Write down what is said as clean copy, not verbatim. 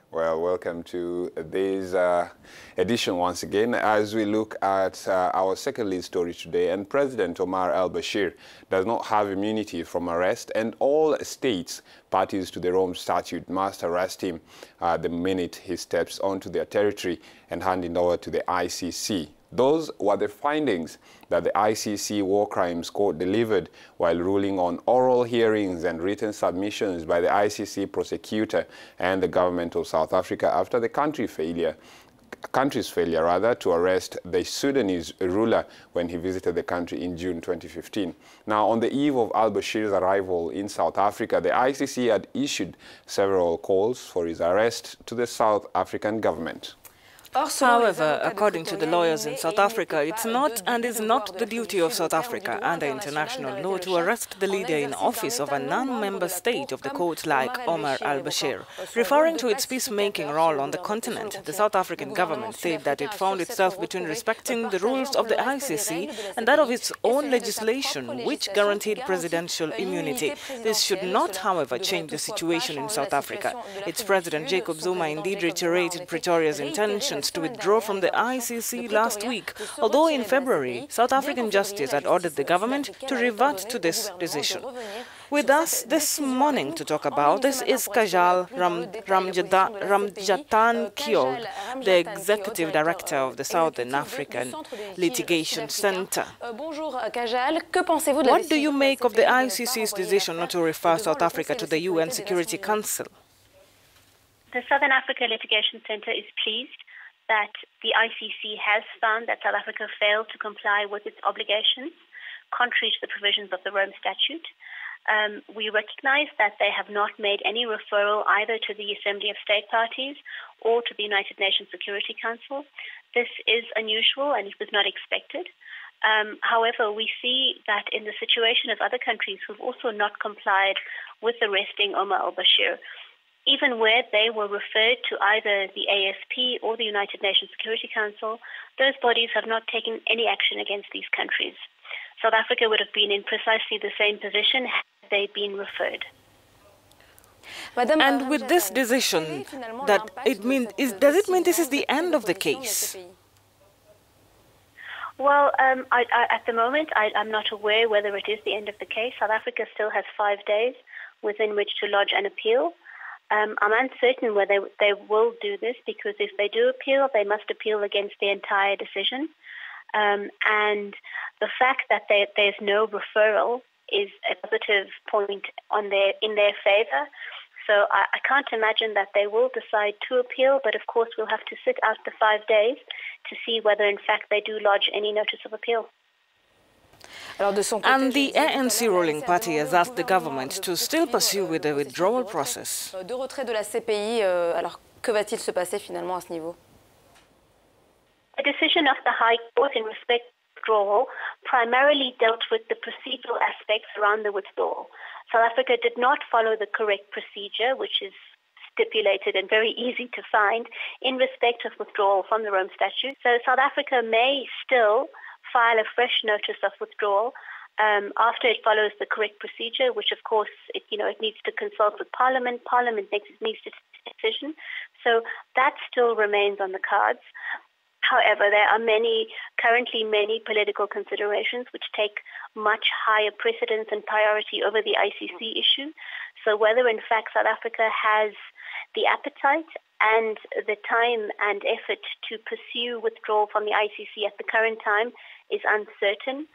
Well, welcome to this edition once again as we look at our second lead story today. And President Omar al-Bashir does not have immunity from arrest, and all states parties to the Rome Statute must arrest him the minute he steps onto their territory and hand him over to the ICC. Those were the findings that the ICC War Crimes Court delivered while ruling on oral hearings and written submissions by the ICC prosecutor and the government of South Africa after the country's failure to arrest the Sudanese ruler when he visited the country in June 2015. Now, on the eve of al-Bashir's arrival in South Africa, the ICC had issued several calls for his arrest to the South African government. However, according to the lawyers in South Africa, it's not and is not the duty of South Africa under international law to arrest the leader in office of a non-member state of the court like Omar al-Bashir. Referring to its peacemaking role on the continent, the South African government said that it found itself between respecting the rules of the ICC and that of its own legislation, which guaranteed presidential immunity. This should not, however, change the situation in South Africa. Its president, Jacob Zuma, indeed reiterated Pretoria's intentions to withdraw from the ICC last week, although in February, South African justice had ordered the government to revert to this decision. With us this morning to talk about this is Kajal Ramjatan Kiol, the Executive Director of the Southern African Litigation Center. What do you make of the ICC's decision not to refer South Africa to the UN Security Council? The Southern Africa Litigation Center is pleased that the ICC has found that South Africa failed to comply with its obligations, contrary to the provisions of the Rome Statute. We recognize that they have not made any referral either to the Assembly of State Parties or to the United Nations Security Council. This is unusual and it was not expected. However, we see that in the situation of other countries who've also not complied with arresting Omar al-Bashir, even where they were referred to either the ASP or the United Nations Security Council, those bodies have not taken any action against these countries. South Africa would have been in precisely the same position had they been referred. And with this decision, does it mean this is the end of the case? Well, at the moment, I'm not aware whether it is the end of the case. South Africa still has 5 days within which to lodge an appeal. I'm uncertain whether they will do this, because if they do appeal, they must appeal against the entire decision. And the fact that there's no referral is a positive point in their favor. So I can't imagine that they will decide to appeal, but of course we'll have to sit out the 5 days to see whether in fact they do lodge any notice of appeal. And the ANC ruling party has asked the government to still pursue with the withdrawal process. The decision of the High Court in respect to withdrawal primarily dealt with the procedural aspects around the withdrawal. South Africa did not follow the correct procedure, which is stipulated and very easy to find, in respect of withdrawal from the Rome Statute. So South Africa may still file a fresh notice of withdrawal after it follows the correct procedure, which of course it needs to consult with Parliament. Parliament needs to take a decision. So that still remains on the cards. However, there are currently many political considerations which take much higher precedence and priority over the ICC issue. So whether in fact South Africa has the appetite and the time and effort to pursue withdrawal from the ICC at the current time is uncertain.